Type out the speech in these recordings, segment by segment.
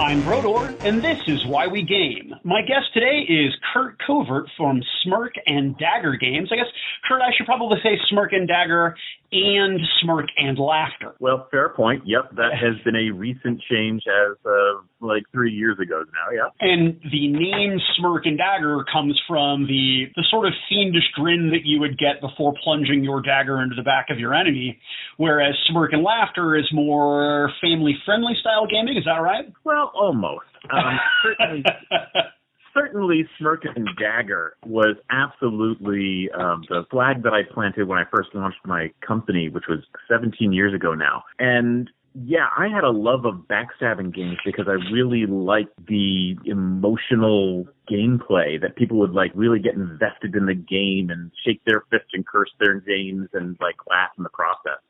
I'm Brodor, and this is Why We Game. My guest today is Curt Covert from Smirk and Dagger Games. I guess, Curt, I should probably say Smirk and Dagger and Smirk and Laughter. Well, fair point. Yep, that has been a recent change as of like 3 years ago now, yeah. And the name Smirk and Dagger comes from the sort of fiendish grin that you would get before plunging your dagger into the back of your enemy, whereas Smirk and Laughter is more family-friendly style gaming. Is that right? Well, almost. Certainly, Smirk and Dagger was absolutely the flag that I planted when I first launched my company, which was 17 years ago now. And yeah, I had a love of backstabbing games because I really liked the emotional gameplay that people would like really get invested in the game and shake their fist and curse their names and like laugh in the process.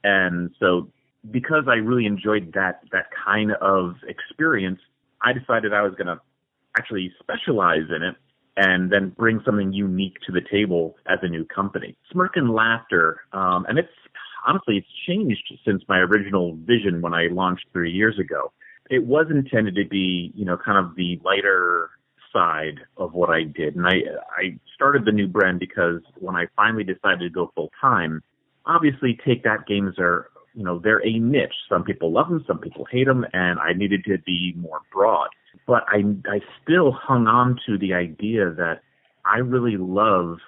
And so because I really enjoyed that kind of experience, I decided I was going to actually specialize in it and then bring something unique to the table as a new company. Smirk and Laughter, and it's changed since my original vision when I launched 3 years ago. It was intended to be, kind of the lighter side of what I did. And I started the new brand because when I finally decided to go full time, obviously take that games are, they're a niche. Some people love them, some people hate them, and I needed to be more broad. But I still hung on to the idea that I really love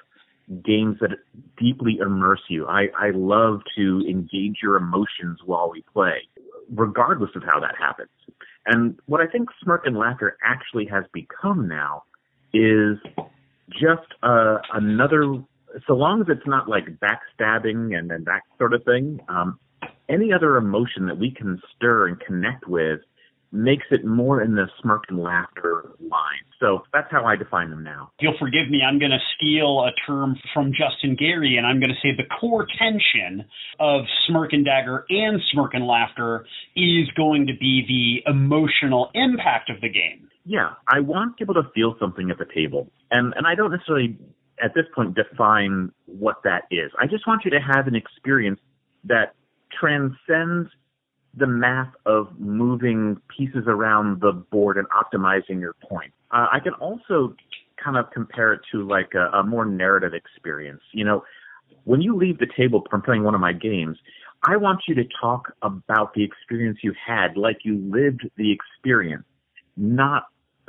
games that deeply immerse you. I love to engage your emotions while we play, regardless of how that happens. And what I think Smirk and Laughter actually has become now is just another, so long as it's not like backstabbing and that sort of thing, any other emotion that we can stir and connect with makes it more in the Smirk and Laughter line. So that's how I define them now. You'll forgive me, I'm going to steal a term from Justin Gary, and I'm going to say the core tension of Smirk and Dagger and Smirk and Laughter is going to be the emotional impact of the game. Yeah, I want people to feel something at the table. And I don't necessarily, at this point, define what that is. I just want you to have an experience that transcends the math of moving pieces around the board and optimizing your point. I can also kind of compare it to like a more narrative experience. When you leave the table from playing one of my games, I want you to talk about the experience you had, like you lived the experience, not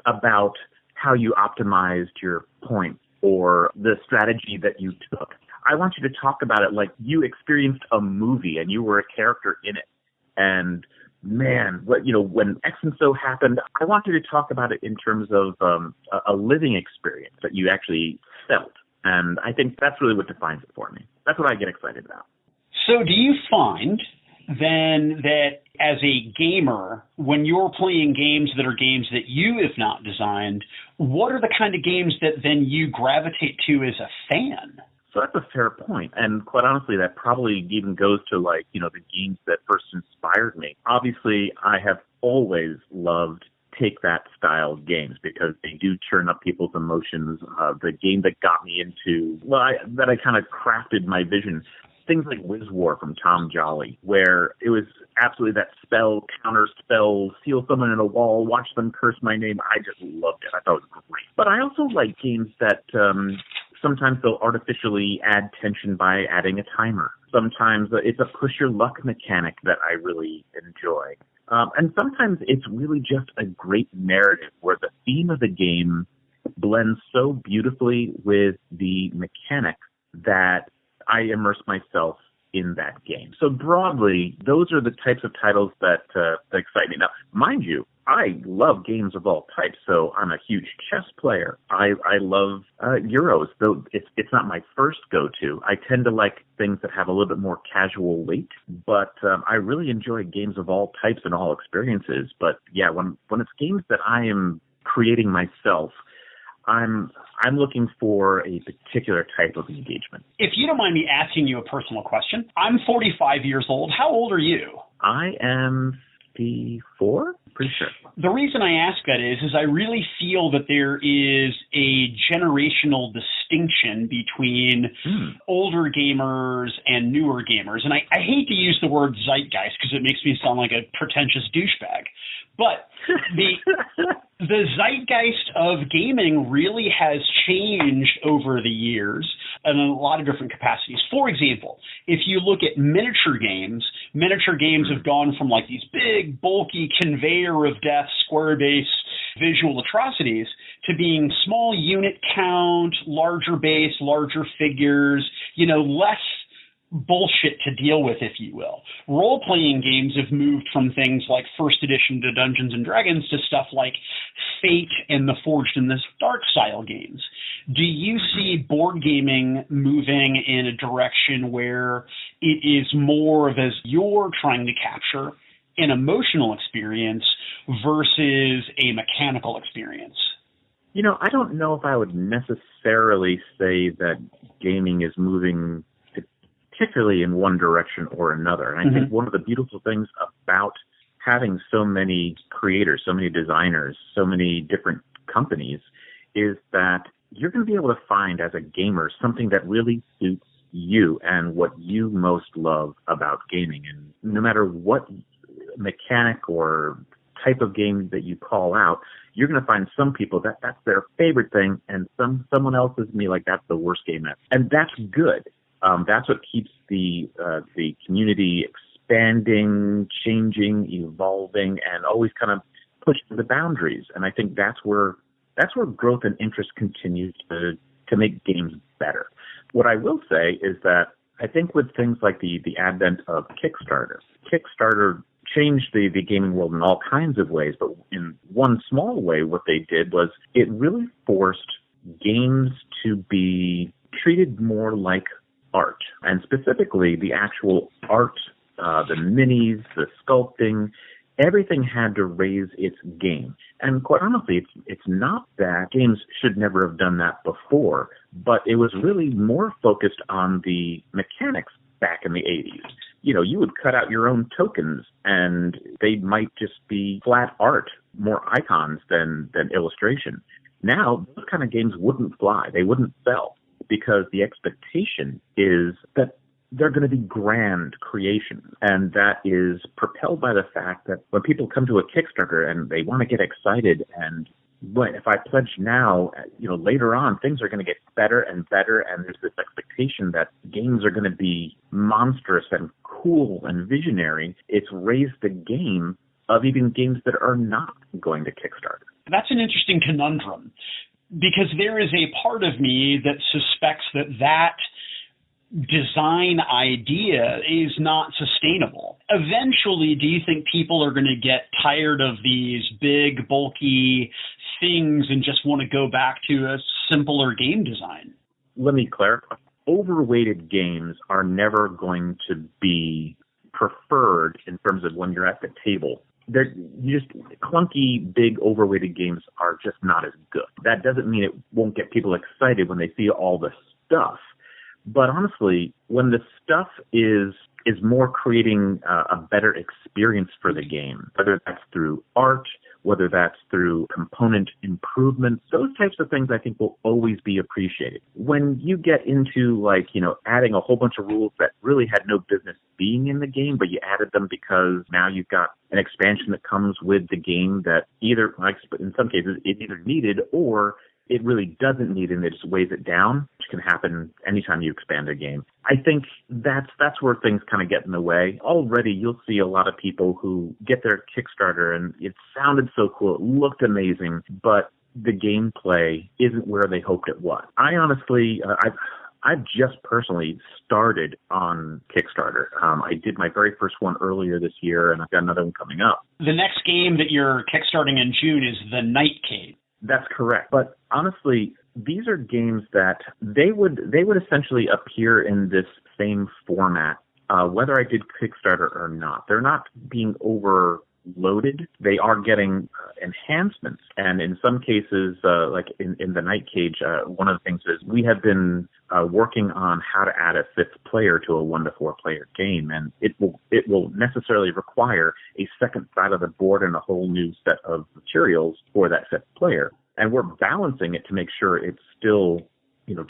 about how you optimized your point or the strategy that you took. I want you to talk about it like you experienced a movie and you were a character in it. And man, when X and so happened, I want you to talk about it in terms of a living experience that you actually felt. And I think that's really what defines it for me. That's what I get excited about. So do you find then that as a gamer, when you're playing games that are games that you have not designed, what are the kind of games that then you gravitate to as a fan? So that's a fair point. And quite honestly, that probably even goes to the games that first inspired me. Obviously, I have always loved take that style games because they do turn up people's emotions. The game that got me into, that I kind of crafted my vision, things like Wiz War from Tom Jolly, where it was absolutely that spell, counter spell, seal someone in a wall, watch them curse my name. I just loved it. I thought it was great. But I also like games that sometimes they'll artificially add tension by adding a timer. Sometimes it's a push your luck mechanic that I really enjoy. And sometimes it's really just a great narrative where the theme of the game blends so beautifully with the mechanics that I immerse myself in that game. So broadly, those are the types of titles that excite me. Now, mind you, I love games of all types, so I'm a huge chess player. I love Euros, though it's not my first go-to. I tend to like things that have a little bit more casual weight, but I really enjoy games of all types and all experiences. But yeah, when it's games that I am creating myself, I'm looking for a particular type of engagement. If you don't mind me asking you a personal question, I'm 45 years old. How old are you? I am 54, pretty sure. The reason I ask that is I really feel that there is a generational distinction between older gamers and newer gamers. And I hate to use the word zeitgeist because it makes me sound like a pretentious douchebag. But the zeitgeist of gaming really has changed over the years in a lot of different capacities. For example, if you look at miniature games have gone from like these big, bulky conveyor of death, square base visual atrocities to being small unit count, larger base, larger figures, less bullshit to deal with, if you will. Role-playing games have moved from things like first edition to Dungeons & Dragons to stuff like Fate and the Forged in the Dark style games. Do you see board gaming moving in a direction where it is more of, as you're trying to capture, an emotional experience versus a mechanical experience? I don't know if I would necessarily say that gaming is moving particularly in one direction or another. And I think one of the beautiful things about having so many creators, so many designers, so many different companies is that you're going to be able to find as a gamer something that really suits you and what you most love about gaming. And no matter what mechanic or type of game that you call out, you're going to find some people that's their favorite thing, and someone else is me like that's the worst game ever. And that's good. That's what keeps the community expanding, changing, evolving, and always kind of pushing the boundaries. And I think that's where growth and interest continues to make games better. What I will say is that I think with things like the advent of Kickstarter changed the gaming world in all kinds of ways. But in one small way, what they did was it really forced games to be treated more like art, and specifically the actual art, the minis, the sculpting, everything had to raise its game. And quite honestly, it's not that games should never have done that before, but it was really more focused on the mechanics back in the 80s. You would cut out your own tokens, and they might just be flat art, more icons than illustration. Now, those kind of games wouldn't fly. They wouldn't sell, because the expectation is that they're going to be grand creations. And that is propelled by the fact that when people come to a Kickstarter and they want to get excited, and but if I pledge now, later on, things are going to get better and better. And there's this expectation that games are going to be monstrous and cool and visionary. It's raised the game of even games that are not going to Kickstarter. That's an interesting conundrum, because there is a part of me that suspects that design idea is not sustainable. Eventually, do you think people are going to get tired of these big, bulky things and just want to go back to a simpler game design? Let me clarify. Overweighted games are never going to be preferred in terms of when you're at the table. They're just clunky, big, overweighted games are just not as good. That doesn't mean it won't get people excited when they see all the stuff. But honestly, when the stuff is more creating a better experience for the game, whether that's through art, whether that's through component improvements, those types of things I think will always be appreciated. When you get into adding a whole bunch of rules that really had no business being in the game, but you added them because now you've got an expansion that comes with the game that either, in some cases, it either needed or it really doesn't need, and it just weighs it down, which can happen anytime you expand a game. I think that's where things kind of get in the way. Already, you'll see a lot of people who get their Kickstarter, and it sounded so cool, it looked amazing, but the gameplay isn't where they hoped it was. I honestly, I've just personally started on Kickstarter. I did my very first one earlier this year, and I've got another one coming up. The next game that you're kickstarting in June is The Nightcade. That's correct. But honestly, these are games that they would essentially appear in this same format, whether I did Kickstarter or not. They're not being overloaded. They are getting enhancements. And in some cases, like in the Nightcade, one of the things is we have been working on how to add a fifth player to a 1 to 4 player game. And it will necessarily require a second side of the board and a whole new set of materials for that fifth player. And we're balancing it to make sure it's still,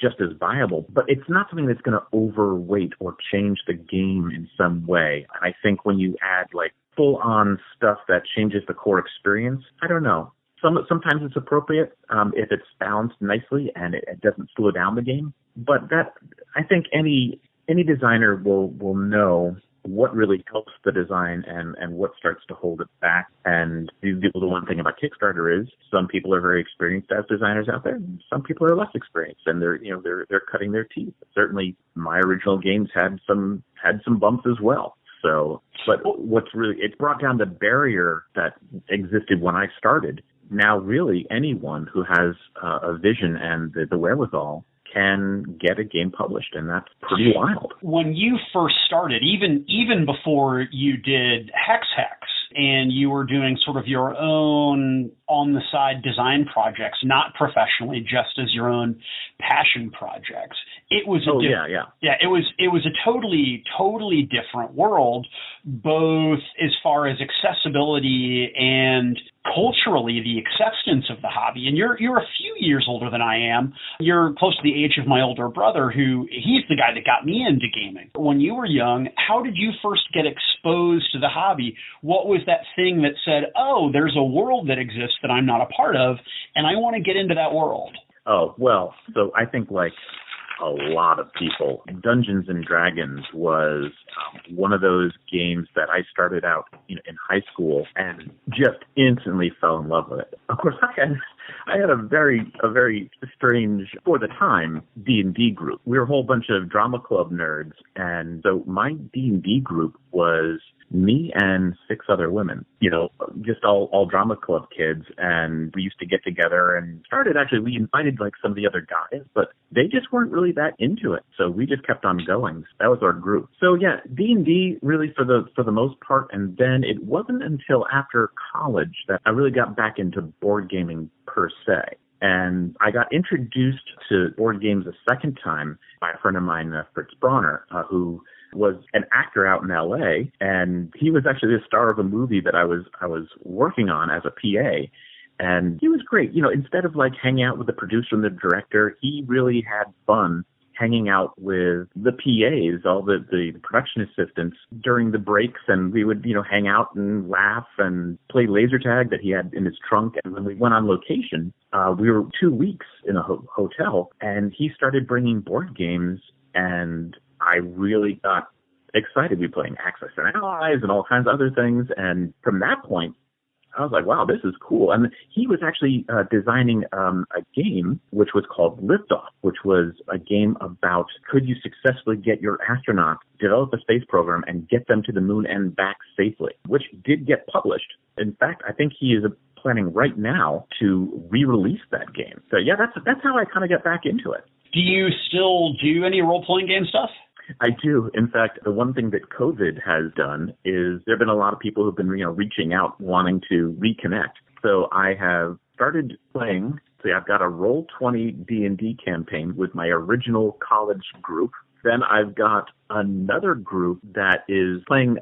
just as viable. But it's not something that's going to overweight or change the game in some way. I think when you add like full-on stuff that changes the core experience, I don't know. Sometimes it's appropriate if it's balanced nicely and it doesn't slow down the game. But that, I think any designer will know what really helps the design and what starts to hold it back. And the one thing about Kickstarter is some people are very experienced as designers out there. And some people are less experienced, and they're cutting their teeth. Certainly, my original games had some bumps as well. So, but it brought down the barrier that existed when I started. Now, really, anyone who has a vision and the wherewithal can get a game published, and that's pretty wild. When you first started, even before you did Hex, and you were doing sort of your own on-the-side design projects, not professionally, just as your own passion projects, it was it was a totally different world, both as far as accessibility and culturally the acceptance of the hobby. And you're a few years older than I am. You're close to the age of my older brother, he's the guy that got me into gaming. When you were young, how did you first get exposed to the hobby? What was that thing that said, oh, there's a world that exists that I'm not a part of, and I want to get into that world? Oh, well, so I think like a lot of people, Dungeons and Dragons was one of those games that I started out in high school and just instantly fell in love with it. Of course, I had a very strange, for the time, D&D group. We were a whole bunch of drama club nerds, and so my D&D group was me and 6 other women, just all drama club kids. And we used to get together and we invited like some of the other guys, but they just weren't really that into it. So we just kept on going. That was our group. So yeah, D&D really for the most part. And then it wasn't until after college that I really got back into board gaming per se. And I got introduced to board games a second time by a friend of mine, Fritz Bronner, who was an actor out in L.A., and he was actually the star of a movie that I was working on as a PA. And he was great. Instead of like hanging out with the producer and the director, he really had fun hanging out with the PAs, all the production assistants during the breaks, and we would, hang out and laugh and play laser tag that he had in his trunk. And when we went on location, we were 2 weeks in a hotel, and he started bringing board games, and I really got excited to be playing Access and Allies and all kinds of other things. And from that point, I was like, wow, this is cool. And he was actually designing a game which was called Liftoff, which was a game about could you successfully get your astronauts, develop a space program, and get them to the moon and back safely, which did get published. In fact, I think he is planning right now to re-release that game. So yeah, that's how I kind of got back into it. Do you still do any role-playing game stuff? I do. In fact, the one thing that COVID has done is there have been a lot of people who've been, reaching out, wanting to reconnect. So I have started playing. See, I've got a Roll20 D&D campaign with my original college group. Then I've got another group that is playing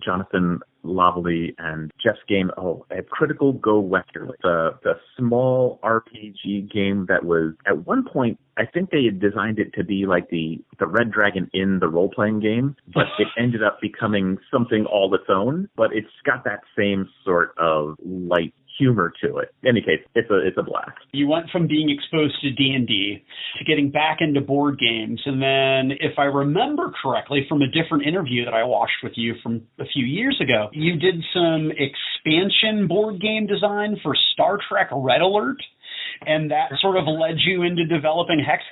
Jonathan Loveley and Jeff's game, a Critical Go Westerly. It's a small RPG game that was, at one point, I think they had designed it to be like the Red Dragon in the role-playing game, but it ended up becoming something all its own, but it's got that same sort of light humor to it. In any case, it's a blast. You went from being exposed to D&D to getting back into board games, and then, if I remember correctly from a different interview that I watched with you from a few years ago, you did some expansion board game design for Star Trek Red Alert, and that sort of led you into developing Hex?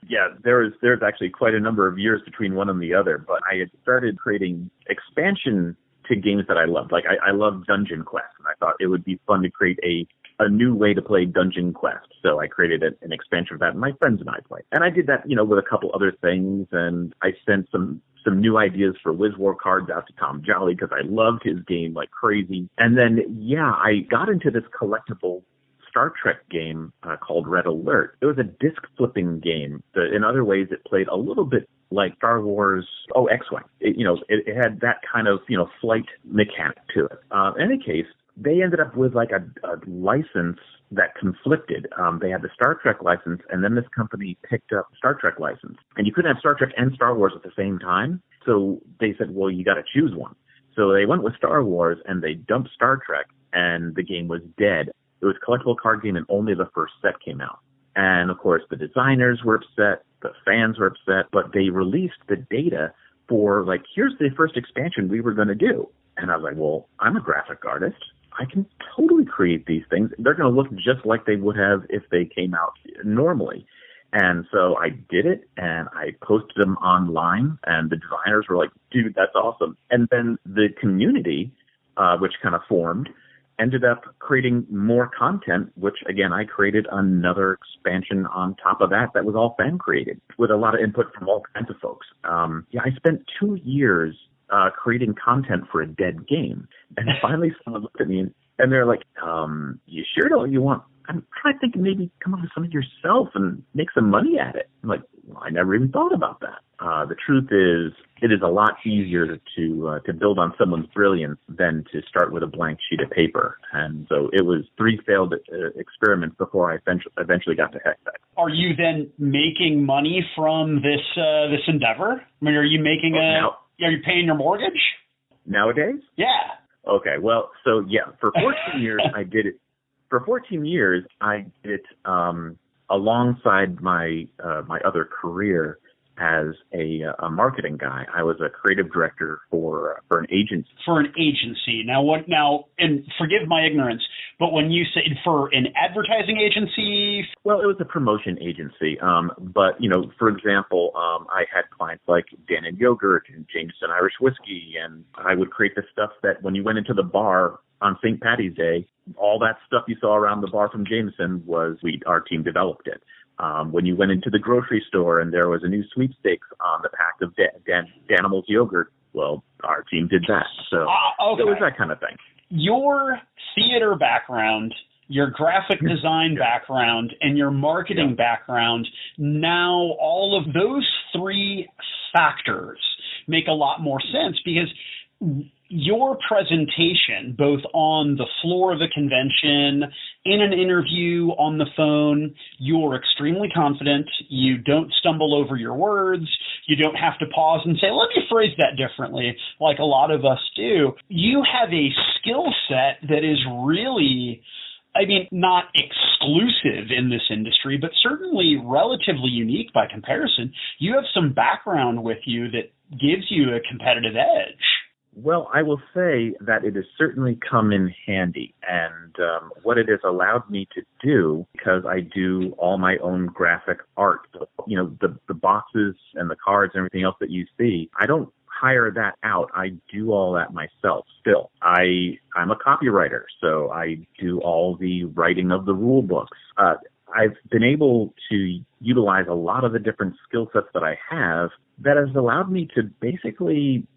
Yeah, there's actually quite a number of years between one and the other, but I had started creating expansion to games that I loved. Like I love Dungeon Quest, and I thought it would be fun to create a new way to play Dungeon Quest. So I created an expansion of that, and my friends and I played. And I did that, with a couple other things, and I sent some new ideas for Wiz War cards out to Tom Jolly because I loved his game like crazy. And then, I got into this collectible Star Trek game called Red Alert. It was a disc flipping game. In other ways, it played a little bit like Star Wars, X-Wing. It had that kind of, flight mechanic to it. In any case, they ended up with like a license that conflicted. They had the Star Trek license, and then this company picked up Star Trek license. And you couldn't have Star Trek and Star Wars at the same time. So they said, well, you got to choose one. So they went with Star Wars and they dumped Star Trek, and the game was dead. It was a collectible card game, and only the first set came out. And, of course, the designers were upset, the fans were upset, but they released the data for, like, here's the first expansion we were going to do. And I was like, well, I'm a graphic artist. I can totally create these things. They're going to look just like they would have if they came out normally. And so I did it, and I posted them online, and the designers were like, dude, that's awesome. And then the community, which kind of formed, ended up creating more content, which, again, I created another expansion on top of that was all fan-created with a lot of input from all kinds of folks. I spent 2 years creating content for a dead game. And finally someone looked at me and they're like, you sure don't you want, I'm trying to think maybe come up with something yourself and make some money at it. I'm like, well, I never even thought about that. The truth is, it is a lot easier to build on someone's brilliance than to start with a blank sheet of paper. And so it was 3 failed experiments before I eventually got to Hextech. Are you then making money from this endeavor? I mean, are you making are you paying your mortgage? Nowadays? Yeah. Okay. Well, so yeah, for 14 years I did it. For 14 years I did it alongside my other career as a marketing guy. I was a creative director for an agency. For an agency. Now, and forgive my ignorance, but when you say for an advertising agency? Well, it was a promotion agency. But, for example, I had clients like Dan and Yogurt and Jameson Irish Whiskey, and I would create the stuff that when you went into the bar on St. Patty's Day, all that stuff you saw around the bar from Jameson our team developed it. When you went into the grocery store and there was a new sweepstakes on the pack of Danimals yogurt, well, our team did that. So okay. It was that kind of thing. Your theater background, your graphic design background, and your marketing background, now all of those 3 factors make a lot more sense because your presentation, both on the floor of a convention, in an interview, on the phone, you're extremely confident. You don't stumble over your words. You don't have to pause and say, let me phrase that differently, like a lot of us do. You have a skill set that is really, not exclusive in this industry, but certainly relatively unique by comparison. You have some background with you that gives you a competitive edge. Well, I will say that it has certainly come in handy, and what it has allowed me to do, because I do all my own graphic art, the boxes and the cards and everything else that you see, I don't hire that out. I do all that myself still. I'm a copywriter, so I do all the writing of the rule books. I've been able to utilize a lot of the different skill sets that I have that has allowed me to basically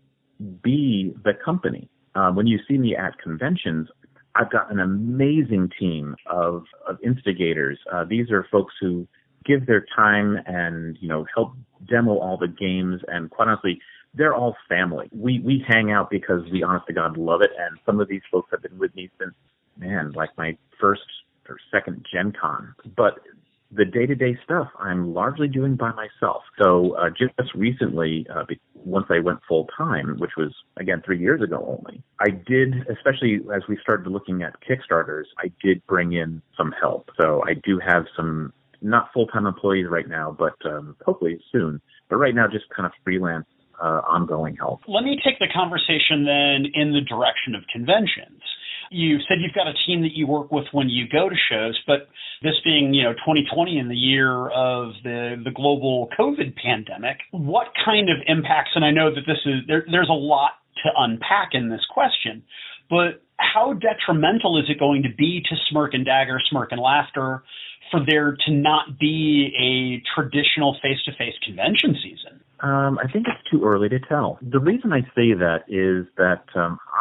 be the company. When you see me at conventions, I've got an amazing team of instigators. These are folks who give their time and, help demo all the games. And quite honestly, they're all family. We hang out because we, honest to God, love it. And some of these folks have been with me since, like my first or second Gen Con. But the day-to-day stuff I'm largely doing by myself. So just recently, once I went full-time, which was, again, 3 years ago only, I did, especially as we started looking at Kickstarters, I did bring in some help. So I do have some, not full-time employees right now, but hopefully soon. But right now, just kind of freelance ongoing help. Let me take the conversation then in the direction of conventions. You said you've got a team that you work with when you go to shows, but this being, 2020 and the year of the global COVID pandemic, what kind of impacts, and I know that there's a lot to unpack in this question, but how detrimental is it going to be to Smirk and Dagger, Smirk and Laughter, for there to not be a traditional face-to-face convention season? I think it's too early to tell. The reason I say that is that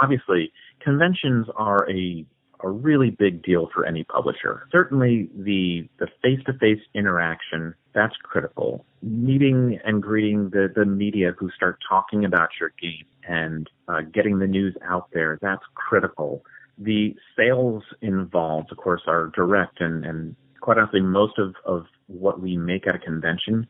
obviously conventions are a really big deal for any publisher. Certainly the face-to-face interaction, that's critical. Meeting and greeting the media who start talking about your game and getting the news out there, that's critical. The sales involved, of course, are direct, and quite honestly, most of what we make at a convention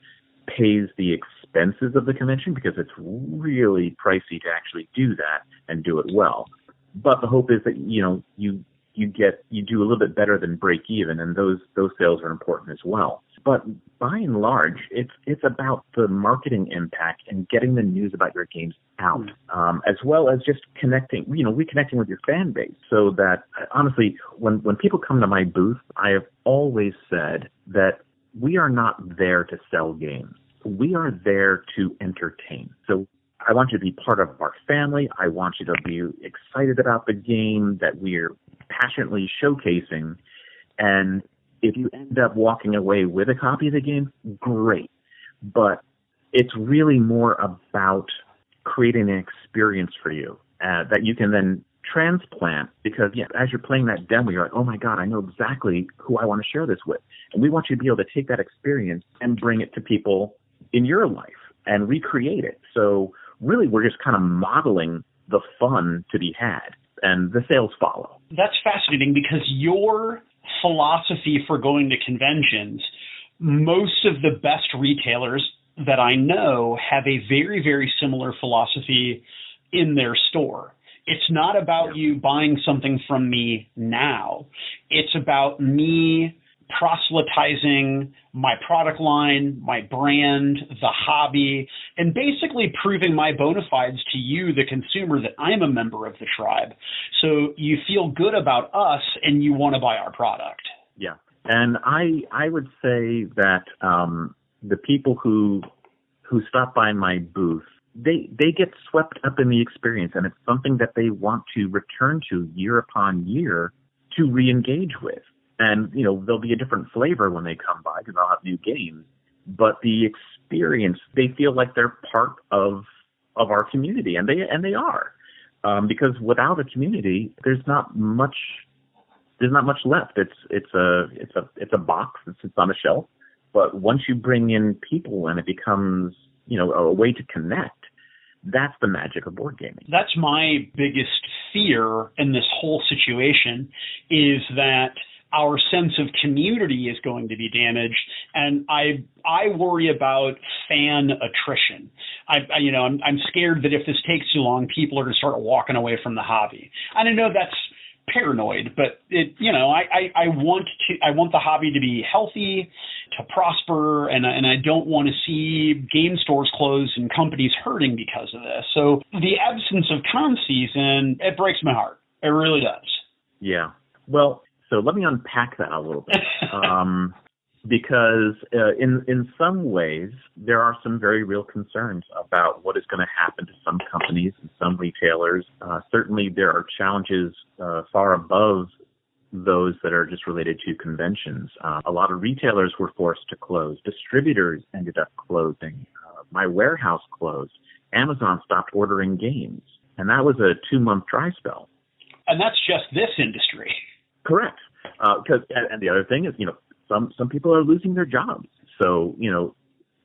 pays the expenses of the convention because it's really pricey to actually do that. and do it well. But the hope is that, you do a little bit better than break even, and those sales are important as well. But by and large, it's about the marketing impact and getting the news about your games out, as well as just reconnecting with your fan base. So that, honestly, when people come to my booth, I have always said that we are not there to sell games. We are there to entertain. So I want you to be part of our family. I want you to be excited about the game that we're passionately showcasing. And if you end up walking away with a copy of the game, great. But it's really more about creating an experience for you that you can then transplant, because as you're playing that demo, you're like, oh my God, I know exactly who I want to share this with. And we want you to be able to take that experience and bring it to people in your life and recreate it. So really, we're just kind of modeling the fun to be had, and the sales follow. That's fascinating, because your philosophy for going to conventions, most of the best retailers that I know have a very, very similar philosophy in their store. It's not about you buying something from me now. It's about me proselytizing my product line, my brand, the hobby, and basically proving my bona fides to you, the consumer, that I'm a member of the tribe. So you feel good about us and you want to buy our product. Yeah. And I would say that the people who stop by my booth, they get swept up in the experience, and it's something that they want to return to year upon year to re-engage with. And, there'll be a different flavor when they come by because I'll have new games. But the experience, they feel like they're part of our community, and they are. Because without a community, there's not much left. It's a box that sits on a shelf. But once you bring in people and it becomes, a way to connect, that's the magic of board gaming. That's my biggest fear in this whole situation, is that our sense of community is going to be damaged, and I worry about fan attrition. I'm scared that if this takes too long, people are going to start walking away from the hobby. And I know that's paranoid, but I want the hobby to be healthy, to prosper, and I don't want to see game stores close and companies hurting because of this. So the absence of con season, it breaks my heart. It really does. Yeah. Well, so let me unpack that a little bit, because in some ways there are some very real concerns about what is going to happen to some companies and some retailers. Certainly there are challenges far above those that are just related to conventions. A lot of retailers were forced to close. Distributors ended up closing. My warehouse closed. Amazon stopped ordering games. And that was a 2-month dry spell. And that's just this industry. Correct. And the other thing is, some people are losing their jobs. So,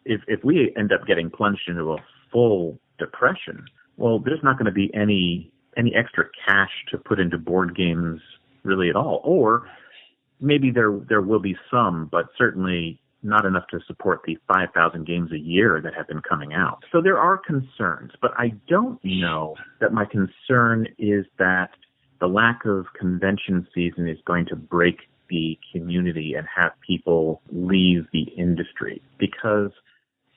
if we end up getting plunged into a full depression, well, there's not going to be any extra cash to put into board games really at all. Or maybe there will be some, but certainly not enough to support the 5,000 games a year that have been coming out. So there are concerns, but I don't know that my concern is that the lack of convention season is going to break the community and have people leave the industry, because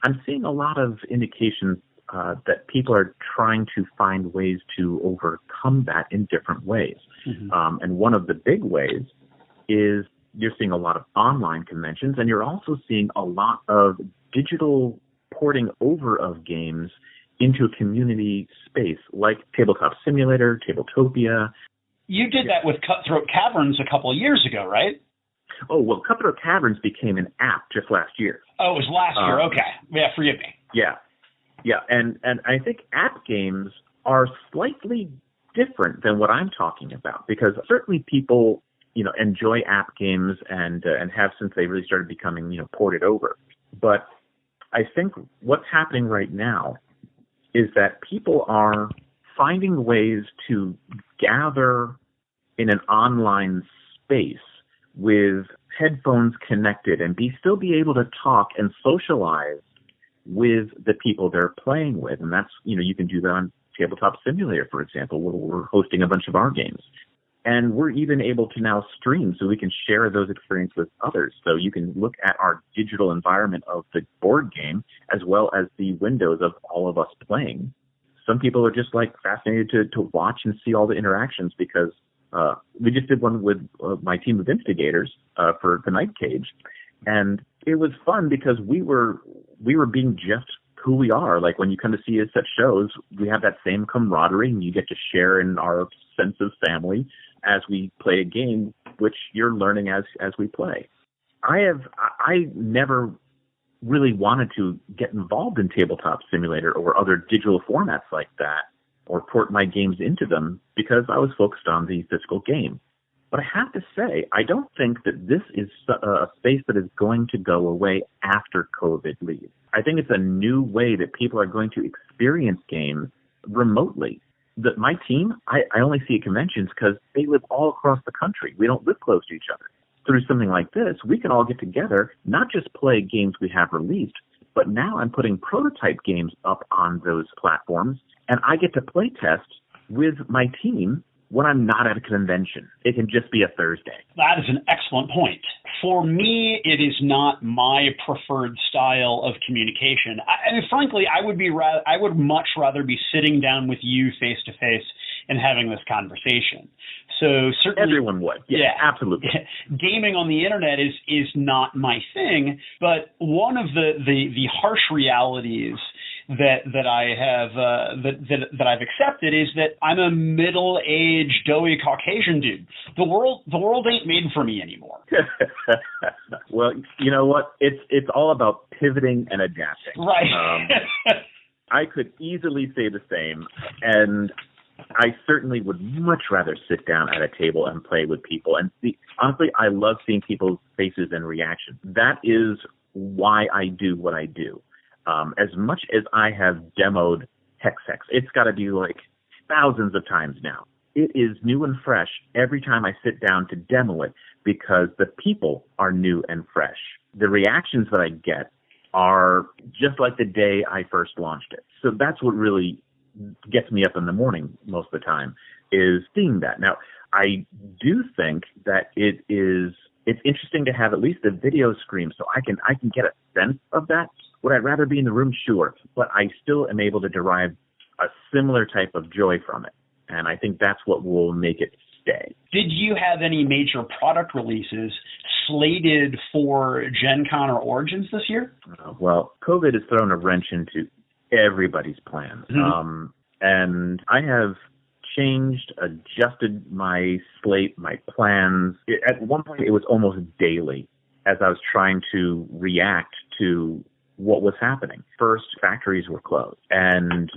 I'm seeing a lot of indications that people are trying to find ways to overcome that in different ways. Mm-hmm. And one of the big ways is you're seeing a lot of online conventions, and you're also seeing a lot of digital porting over of games into a community space like Tabletop Simulator, Tabletopia. You did that with Cutthroat Caverns a couple of years ago, right? Oh, well, Cutthroat Caverns became an app just last year. Oh, it was last year. Okay. Yeah, forgive me. Yeah. Yeah, and I think app games are slightly different than what I'm talking about, because certainly people, enjoy app games and have since they really started becoming, ported over. But I think what's happening right now is that people are finding ways to gather in an online space with headphones connected and still be able to talk and socialize with the people they're playing with. And that's, you can do that on Tabletop Simulator, for example, where we're hosting a bunch of our games. And we're even able to now stream so we can share those experiences with others. So you can look at our digital environment of the board game as well as the windows of all of us playing. Some people are just like fascinated to watch and see all the interactions because we just did one with my team of instigators for the Night Cage. And it was fun because we were being just who we are. Like when you come to see us at shows, we have that same camaraderie and you get to share in our sense of family as we play a game, which you're learning as we play. I never really wanted to get involved in Tabletop Simulator or other digital formats like that or port my games into them because I was focused on the physical game. But I have to say, I don't think that this is a space that is going to go away after COVID leaves. I think it's a new way that people are going to experience games remotely. My team, I only see at conventions because they live all across the country. We don't live close to each other. Through something like this, we can all get together, not just play games we have released, but now I'm putting prototype games up on those platforms, and I get to play test with my team when I'm not at a convention. It can just be a Thursday. That is an excellent point. For me, it is not my preferred style of communication. Frankly, I would much rather be sitting down with you face to face and having this conversation. So certainly everyone would. Yeah, absolutely. Gaming on the internet is not my thing, but one of the harsh realities that I have that I've accepted is that I'm a middle-aged, doughy Caucasian dude. The world ain't made for me anymore. Well, you know what? It's all about pivoting and adapting. Right. I could easily say the same, and I certainly would much rather sit down at a table and play with people. And honestly, I love seeing people's faces and reactions. That is why I do what I do. As much as I have demoed Hexex, it's got to be like thousands of times now. It is new and fresh every time I sit down to demo it because the people are new and fresh. The reactions that I get are just like the day I first launched it. So that's what really gets me up in the morning most of the time is seeing that. Now, I do think that it's interesting to have at least a video screen so I can get a sense of that. Would I rather be in the room? Sure. But I still am able to derive a similar type of joy from it. And I think that's what will make it stay. Did you have any major product releases slated for Gen Con or Origins this year? Well, COVID has thrown a wrench into everybody's plans. Mm-hmm. And I have changed, adjusted my slate, my plans. At one point, it was almost daily as I was trying to react to what was happening. First, factories were closed. And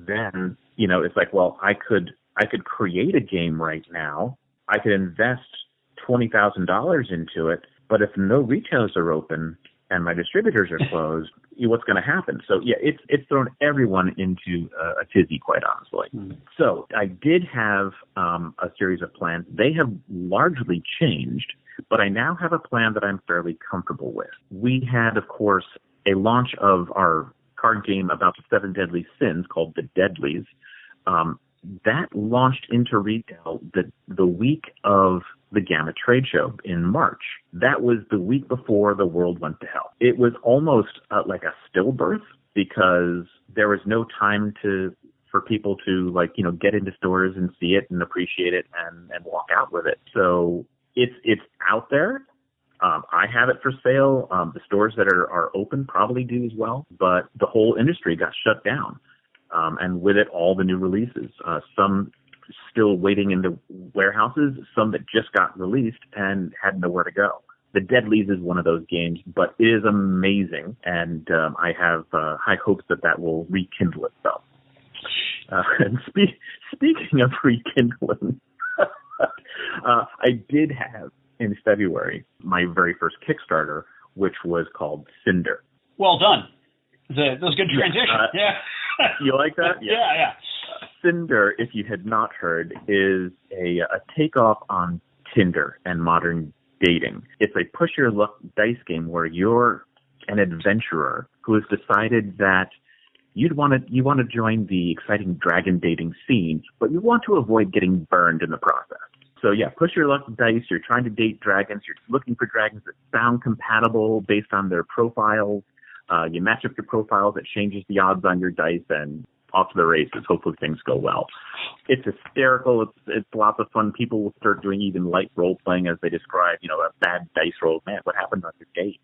then, it's like, well, I could create a game right now. I could invest $20,000 into it. But if no retailers are open and my distributors are closed, what's going to happen? So, yeah, it's thrown everyone into a tizzy, quite honestly. Mm. So I did have a series of plans. They have largely changed, but I now have a plan that I'm fairly comfortable with. We had, of course, a launch of our card game about the 7 deadly sins called The Deadlies. That launched into retail the week of the Gamma Trade Show in March. That was the week before the world went to hell. It was almost like a stillbirth because there was no time for people to get into stores and see it and appreciate it and walk out with it. So it's out there. I have it for sale. The stores that are open probably do as well, but the whole industry got shut down. And with it, all the new releases, some still waiting in the warehouses, some that just got released and had nowhere to go. The Deadlies is one of those games, but it is amazing, and I have high hopes that will rekindle itself. And speaking of rekindling, I did have in February my very first Kickstarter, which was called Cinder. Well done. That was a good transition. Yeah. You like that? Yeah. Cinder, if you had not heard, is a takeoff on Tinder and modern dating. It's a push your luck dice game where you're an adventurer who has decided that you want to join the exciting dragon dating scene, but you want to avoid getting burned in the process. So yeah, push your luck dice. You're trying to date dragons. You're looking for dragons that sound compatible based on their profiles. You match up your profiles. It changes the odds on your dice, and off to the races. Hopefully things go well. It's hysterical. It's lots of fun. People will start doing even light role playing as they describe, a bad dice roll. Man, what happened on your date?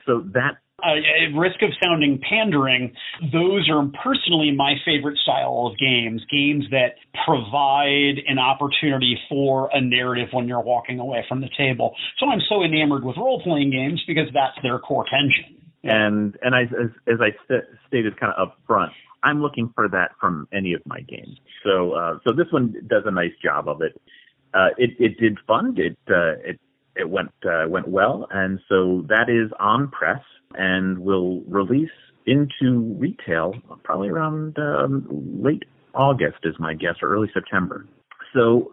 So that. At risk of sounding pandering, those are personally my favorite style of games that provide an opportunity for a narrative when you're walking away from the table. So I'm so enamored with role-playing games because that's their core tension. And as I stated kind of up front, I'm looking for that from any of my games. So this one does a nice job of it. It did fun. It went well, and so that is on press and will release into retail probably around late August is my guess, or early September. So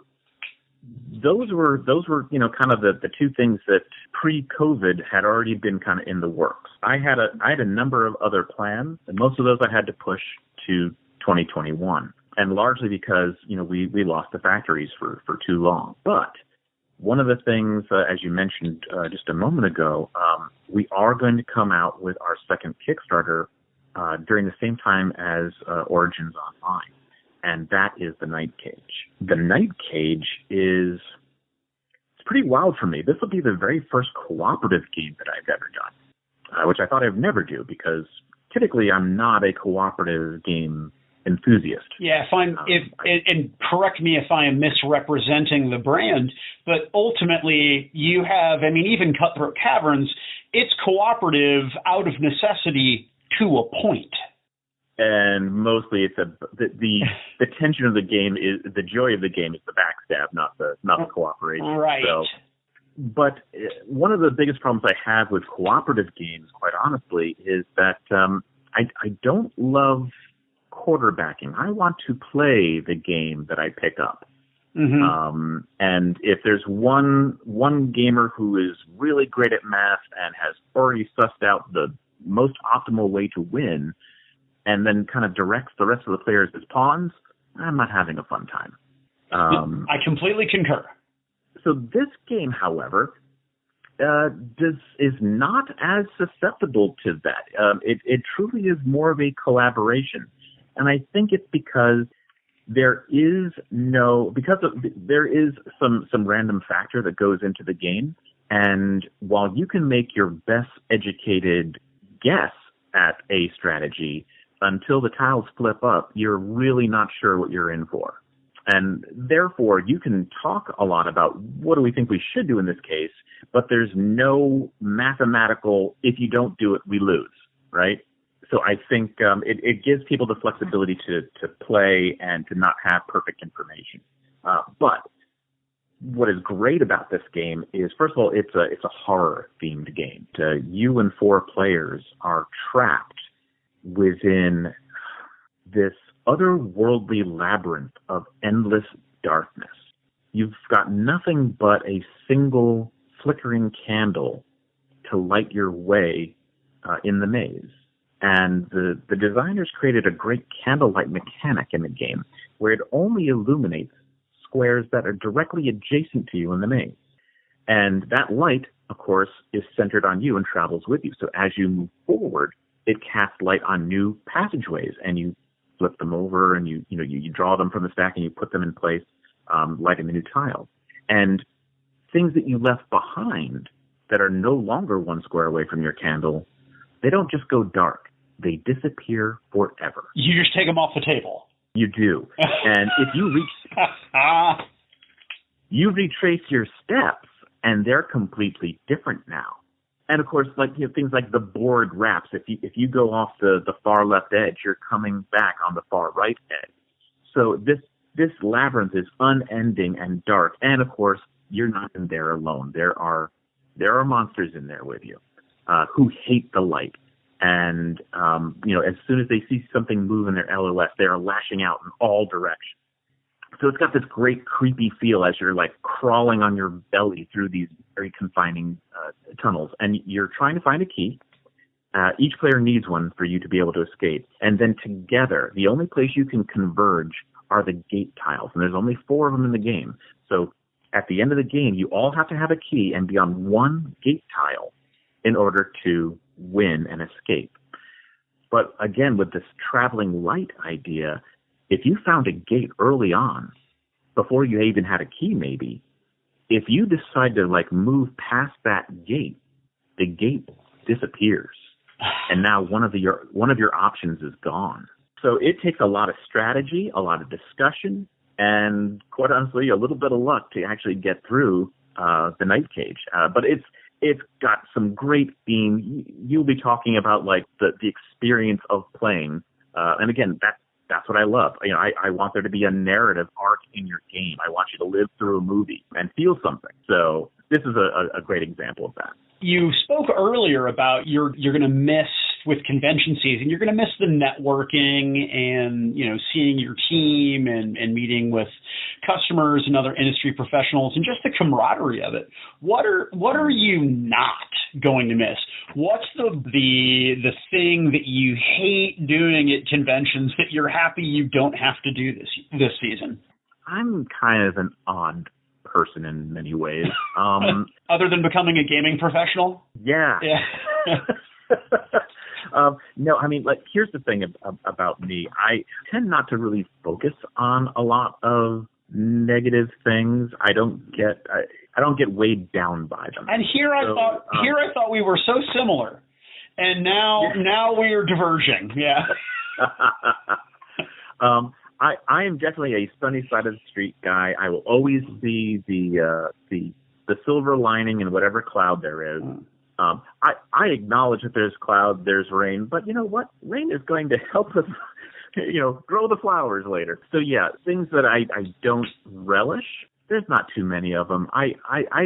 those were kind of the two things that pre-COVID had already been kind of in the works. I had a number of other plans, and most of those I had to push to 2021, and largely because we lost the factories for too long. But one of the things, as you mentioned just a moment ago, we are going to come out with our second Kickstarter during the same time as Origins Online, and that is the Night Cage. The Night Cage it's pretty wild for me. This will be the very first cooperative game that I've ever done, which I thought I'd never do because typically I'm not a cooperative game enthusiast. Yeah, and correct me if I am misrepresenting the brand, but ultimately you have, even Cutthroat Caverns, it's cooperative out of necessity to a point. And mostly it's the tension of the game is the joy of the game is the backstab, not the cooperation. Right. So, but one of the biggest problems I have with cooperative games, quite honestly, is that I don't love quarterbacking. I want to play the game that I pick up. Mm-hmm. And if there's one gamer who is really great at math and has already sussed out the most optimal way to win, and then kind of directs the rest of the players as pawns, I'm not having a fun time. I completely concur. So this game, however, is not as susceptible to that. It truly is more of a collaboration. And I think it's because there is some random factor that goes into the game. And while you can make your best educated guess at a strategy, until the tiles flip up, you're really not sure what you're in for. And therefore, you can talk a lot about what do we think we should do in this case, but there's no mathematical, if you don't do it, we lose, right? So I think it gives people the flexibility to play and to not have perfect information. But what is great about this game is, first of all, it's a horror-themed game. You and 4 players are trapped within this otherworldly labyrinth of endless darkness. You've got nothing but a single flickering candle to light your way in the maze. And the designers created a great candlelight mechanic in the game where it only illuminates squares that are directly adjacent to you in the maze. And that light, of course, is centered on you and travels with you. So as you move forward, it casts light on new passageways, and you flip them over and you draw them from the stack and you put them in place, lighting the new tiles. And things that you left behind that are no longer one square away from your candle, they don't just go dark. They disappear forever. You just take them off the table. You do. And if you retrace your steps, and they're completely different now. And of course, things like the board wraps. If you go off the far left edge, you're coming back on the far right edge. So this labyrinth is unending and dark. And of course, you're not in there alone. There are monsters in there with you who hate the light. And as soon as they see something move in their LOS, they are lashing out in all directions. So it's got this great creepy feel as you're crawling on your belly through these very confining tunnels, and you're trying to find a key. Each player needs one for you to be able to escape. And then together, the only place you can converge are the gate tiles. And there's only 4 of them in the game. So at the end of the game, you all have to have a key and be on one gate tile in order to win and escape. But again, with this traveling light idea, if you found a gate early on, before you even had a key maybe, if you decide to move past that gate, the gate disappears. And now one of your options is gone. So it takes a lot of strategy, a lot of discussion, and quite honestly, a little bit of luck to actually get through the Night Cage. But it's got some great theme. You'll be talking about the experience of playing, and again, that's what I love. I want there to be a narrative arc in your game. I want you to live through a movie and feel something. So this is a great example of that. You spoke earlier about you're going to miss with convention season. You're going to miss the networking and seeing your team and meeting with customers and other industry professionals and just the camaraderie of it. What are you not going to miss? What's the thing that you hate doing at conventions that you're happy you don't have to do this season? I'm kind of an odd person in many ways. Other than becoming a gaming professional? Yeah. No, I mean, here's the thing about me. I tend not to really focus on a lot of negative things. I don't get weighed down by them. And I thought we were so similar, and now we are diverging. Yeah. I am definitely a sunny side of the street guy. I will always see the silver lining in whatever cloud there is. I acknowledge that there's cloud, there's rain, but you know what? Rain is going to help us, grow the flowers later. So yeah, things that I don't relish, there's not too many of them. I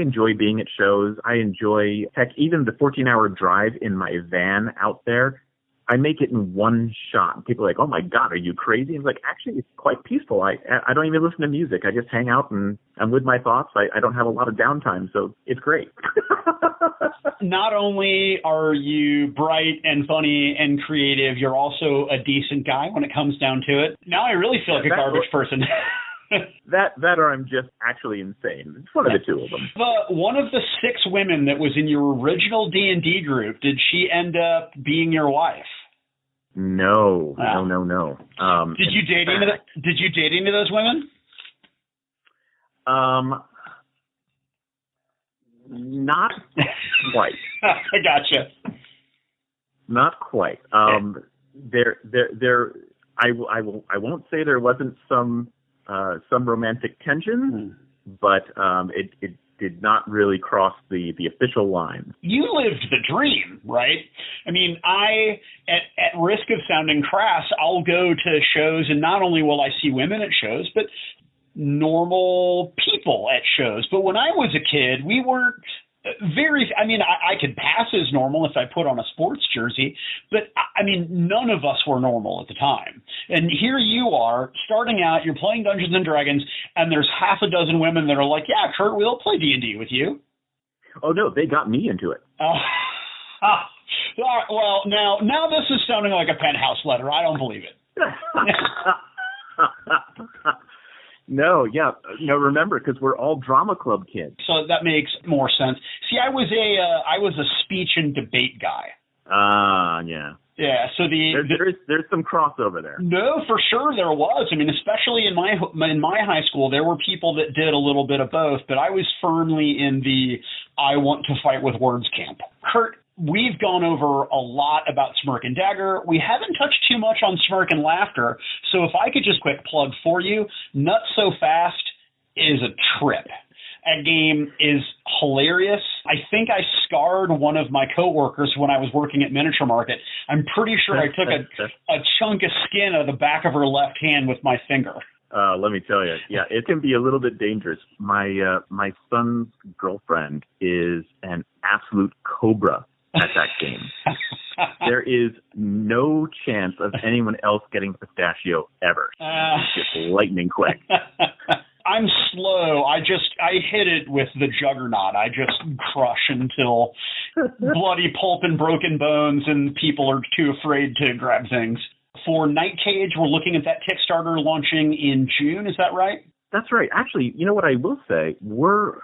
enjoy being at shows. I enjoy, heck, even the 14-hour drive in my van out there. I make it in one shot. People are like, oh my God, are you crazy? And it's actually, it's quite peaceful. I don't even listen to music. I just hang out and I'm with my thoughts. I don't have a lot of downtime, so it's great. Not only are you bright and funny and creative, you're also a decent guy when it comes down to it. Now I really feel like a garbage person. That or I'm just actually insane. It's one of the two of them. One of the 6 women that was in your original D&D group, did she end up being your wife? No. No. Did you date any of those women? Not quite. I gotcha. Not quite. I won't say there wasn't some romantic tension, but it did not really cross the official line. You lived the dream, right? I mean, at risk of sounding crass, I'll go to shows, and not only will I see women at shows, but normal people at shows. But when I was a kid, we weren't I could pass as normal if I put on a sports jersey, but none of us were normal at the time. And here you are, starting out, you're playing Dungeons & Dragons, and there's half a dozen women that are like, yeah, Curt, we'll play D&D with you. Oh, no, they got me into it. Well, now this is sounding like a Penthouse letter. I don't believe it. No, remember, because we're all drama club kids. So that makes more sense. See, I was a speech and debate guy. Yeah. Yeah, so there's some crossover there. No, for sure there was. Especially in my high school, there were people that did a little bit of both, but I was firmly in the I want to fight with words camp. Curt, we've gone over a lot about Smirk and Dagger. We haven't touched too much on Smirk and Laughter, so if I could just quick plug for you, Nuts So Fast is a trip. That game is hilarious. I think I scarred one of my coworkers when I was working at Miniature Market. I'm pretty sure I took a chunk of skin out of the back of her left hand with my finger. Let me tell you, yeah, it can be a little bit dangerous. My son's girlfriend is an absolute cobra at that game. There is no chance of anyone else getting pistachio ever. It's just lightning quick. I'm slow. I hit it with the juggernaut. I just crush until bloody pulp and broken bones, and people are too afraid to grab things. For Night Cage, we're looking at that Kickstarter launching in June. Is that right? That's right. Actually, you know what I will say? We're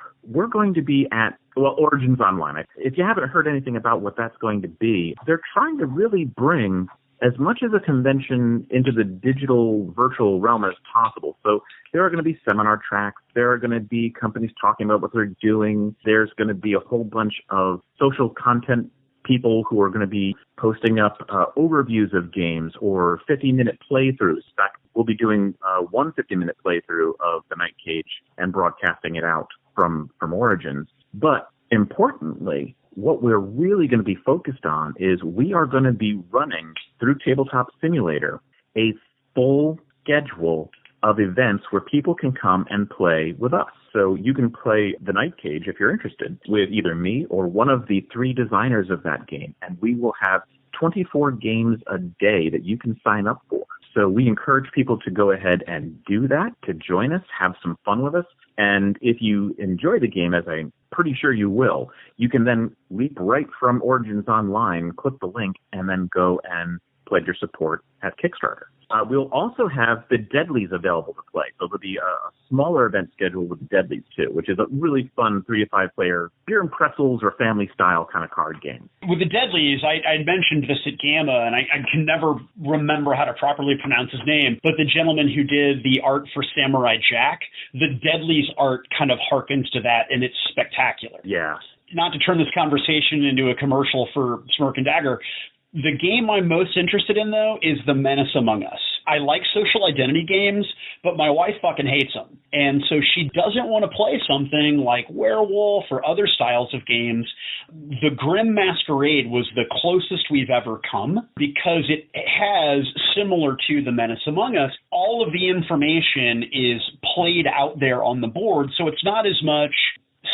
going to be at, Origins Online. If you haven't heard anything about what that's going to be, they're trying to really bring as much of the convention into the digital virtual realm as possible. So there are going to be seminar tracks. There are going to be companies talking about what they're doing. There's going to be a whole bunch of social content people who are going to be posting up overviews of games or 50-minute playthroughs. In fact, we'll be doing one 50-minute playthrough of the Night Cage and broadcasting it out from Origins. But importantly, what we're really going to be focused on is we are going to be running through Tabletop Simulator a full schedule of events where people can come and play with us. So you can play the Night Cage if you're interested with either me or one of the 3 designers of that game. And we will have 24 games a day that you can sign up for. So we encourage people to go ahead and do that, to join us, have some fun with us. And if you enjoy the game, as I'm pretty sure you will, you can then leap right from Origins Online, click the link, and then go and pledge your support at Kickstarter. We'll also have the Deadlies available to play. So there'll be a smaller event schedule with the Deadlies, too, which is a really fun 3 to 5 player beer and pretzels or family style kind of card game. With the Deadlies, I mentioned this at Gamma, and I can never remember how to properly pronounce his name, but the gentleman who did the art for Samurai Jack, the Deadlies art kind of harkens to that, and it's spectacular. Yeah. Not to turn this conversation into a commercial for Smirk and Dagger, the game I'm most interested in, though, is The Menace Among Us. I like social identity games, but my wife fucking hates them. And so she doesn't want to play something like Werewolf or other styles of games. The Grim Masquerade was the closest we've ever come because it has, similar to The Menace Among Us, all of the information is played out there on the board. So it's not as much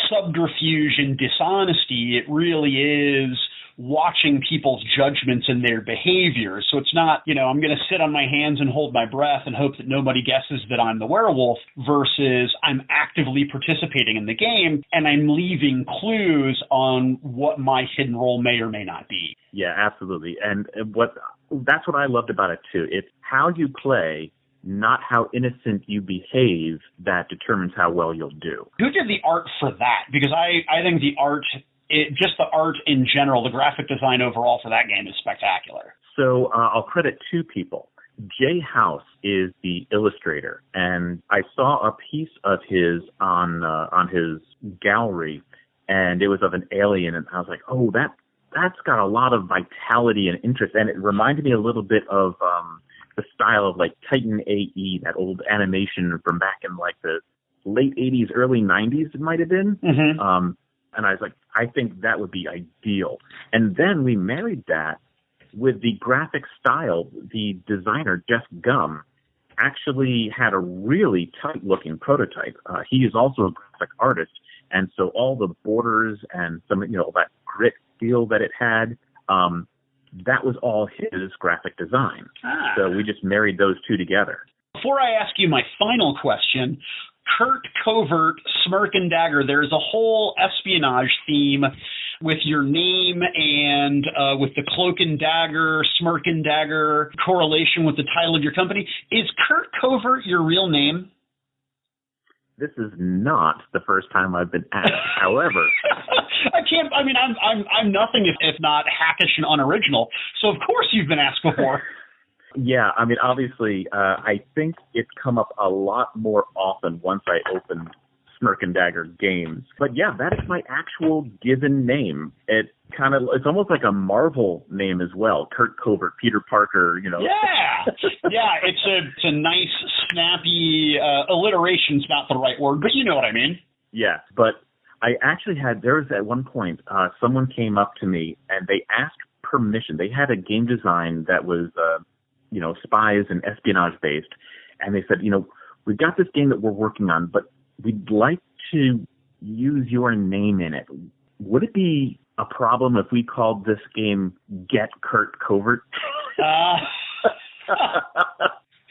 subterfuge and dishonesty. It really is watching people's judgments and their behavior. So it's not, I'm going to sit on my hands and hold my breath and hope that nobody guesses that I'm the werewolf versus I'm actively participating in the game and I'm leaving clues on what my hidden role may or may not be. Yeah, absolutely. And that's what I loved about it too. It's how you play, not how innocent you behave, that determines how well you'll do. Who did the art for that? Because I think the art, just the art in general, the graphic design overall for that game is spectacular. So I'll credit 2 people. Jay House is the illustrator, and I saw a piece of his on his gallery, and it was of an alien, and I was like, oh, that's got a lot of vitality and interest, and it reminded me a little bit of the style of like Titan AE, that old animation from back in like the late 80s, early 90s, it might have been. Mm-hmm. And I was like, I think that would be ideal. And then we married that with the graphic style. The designer, Jeff Gum, actually had a really tight-looking prototype. He is also a graphic artist, and so all the borders and some, that grit feel that it had, that was all his graphic design. So we just married those 2 together. Before I ask you my final question, Curt Covert, Smirk and Dagger, there's a whole espionage theme with your name and with the Cloak and Dagger, Smirk and Dagger correlation with the title of your company. Is Curt Covert your real name? This is not the first time I've been asked. However, I'm nothing if not hackish and unoriginal. So of course you've been asked before. Yeah, obviously, I think it's come up a lot more often once I opened Smirk and Dagger Games. But yeah, that is my actual given name. It's almost like a Marvel name as well. Curt Covert, Peter Parker, Yeah, it's a nice, snappy, alliteration's not the right word, but you know what I mean. Yeah, but I actually there was at one point, someone came up to me and they asked permission. They had a game design that was, spies and espionage based. And they said, we've got this game that we're working on, but we'd like to use your name in it. Would it be a problem if we called this game Get Curt Covert?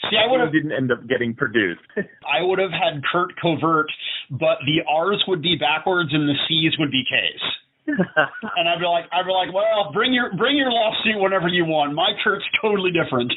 See, it didn't end up getting produced. I would have had Curt Covert, but the R's would be backwards and the C's would be K's. And I'd be like, well, bring your lawsuit whenever you want. My Curt's totally different.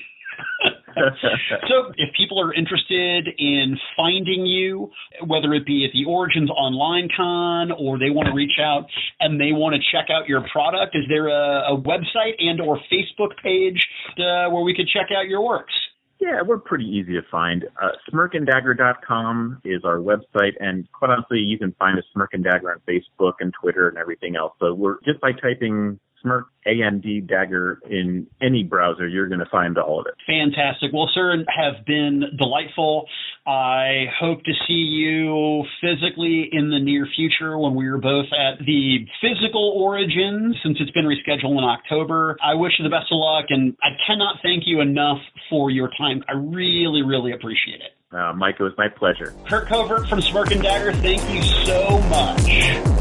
So if people are interested in finding you, whether it be at the Origins Online Con or they want to reach out and they want to check out your product, is there a website and or Facebook page where we could check out your works? Yeah, we're pretty easy to find. Smirkanddagger.com is our website, and quite honestly, you can find us Smirk and Dagger on Facebook and Twitter and everything else. So we're just by typing Smirk AND Dagger in any browser, you're going to find all of it. Fantastic. Well, sir, have been delightful. I hope to see you physically in the near future when we are both at the physical Origins, since it's been rescheduled in October. I wish you the best of luck, and I cannot thank you enough for your time. I really, really appreciate it. Mike, it was my pleasure. Curt Covert from Smirk and Dagger, thank you so much.